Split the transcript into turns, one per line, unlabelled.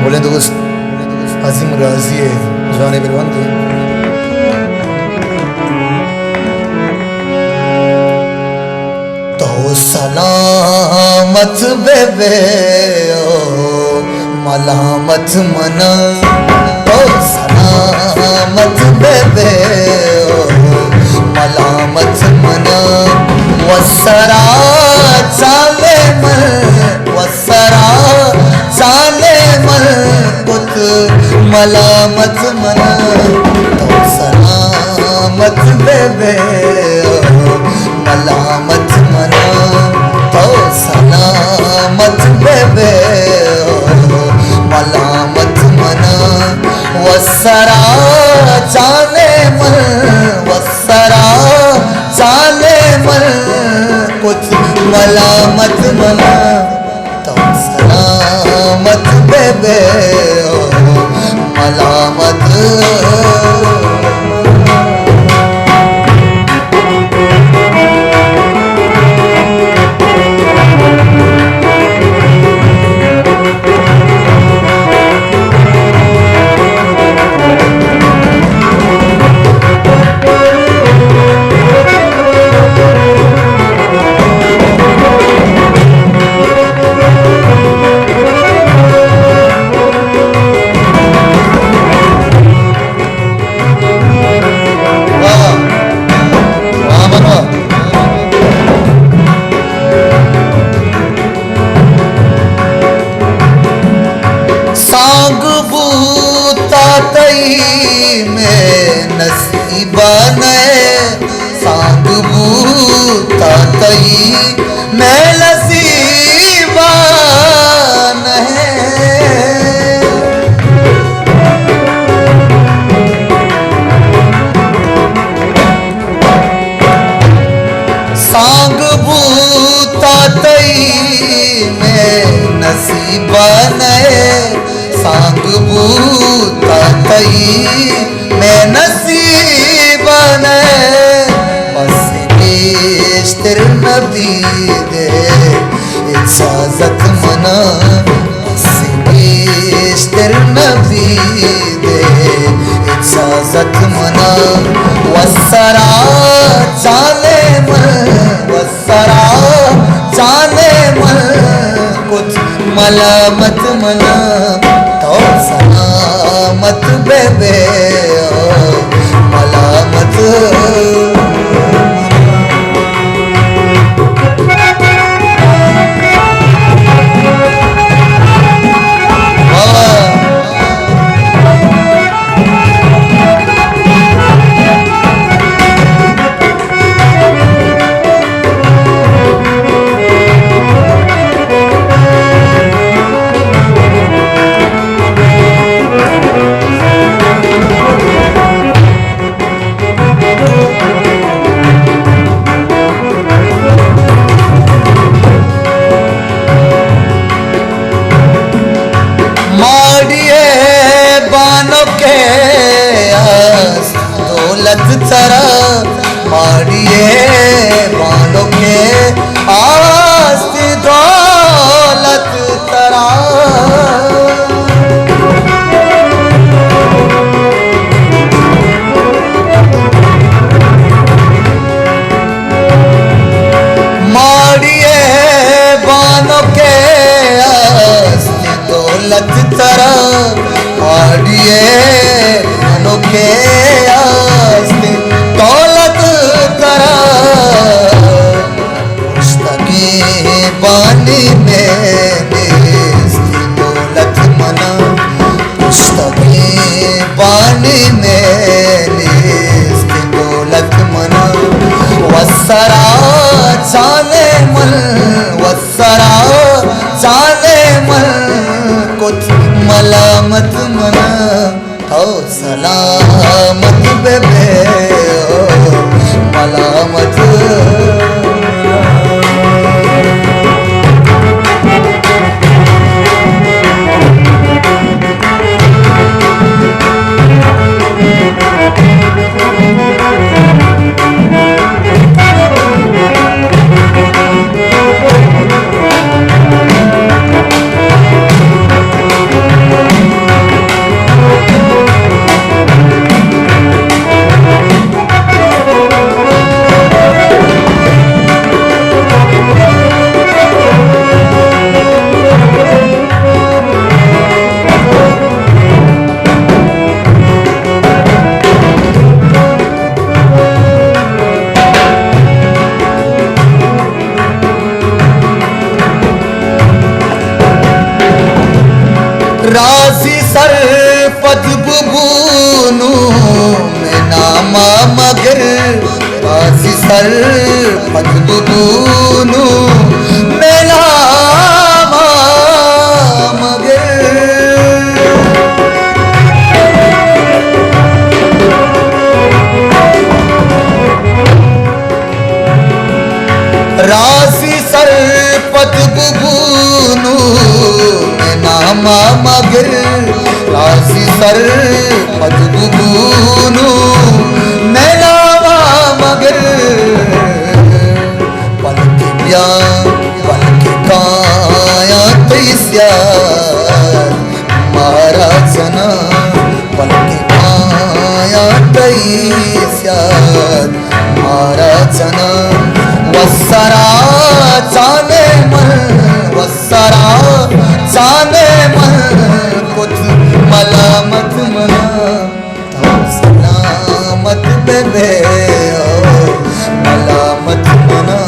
बोले दोस्त अजीम राजी है जाने बिरवान थे तो सलामत बेबे ओ मलामत मना तो सलामत बेबे ओ मलामत मना वसरा चाले मन वसरा चाले मन पुत मलामत मना तो सलामत बेबे मलामत मना तो सलामत बेबे मलामत मना वसरा चाले मन वसरा चाले मन कुछ मलामत मना तो सलामत बेबे मलामत में नसीबा ने सांग बूता तई मैं नसीबा नहीं सांग बूता तई मैं नसीबा नहीं सांग बूता तई मैं नसीबा ने बस तेरे नबी दे इजाजत मना बस तेरे नबी दे इजाजत मना वसरा चाले मन वसरा चाले मन कुछ मलामत मना तो सलामत बेबे मलामत दौलत तरा मारिए बालों के आस्ती दौलत तरा मारिए बालों के आस्ती दौलत तरा मारिए बालों के दौलत तरा बानी में दौलत मना पुस्तके बानी में दौलत मना वसरा चाले मन वसरा चाले मन कुछ मलामत मना हो सलामत बेबे हो मलामत राजी सर पद बुबूनु में नामा मगर राजी सर पद बुबूनु में नामा मगर राजी सर पद बुबूनु नामा मगर राजी सर पद बुबूनु मैं नामा मगर पलक ब्या पलक काया तैस्या महाराजना पलक काया तैस्या महाराजना वसरा चाले मन वसरा चाले मन कुछ मलामत मना तो सलामत बेबे ओ मलामत मना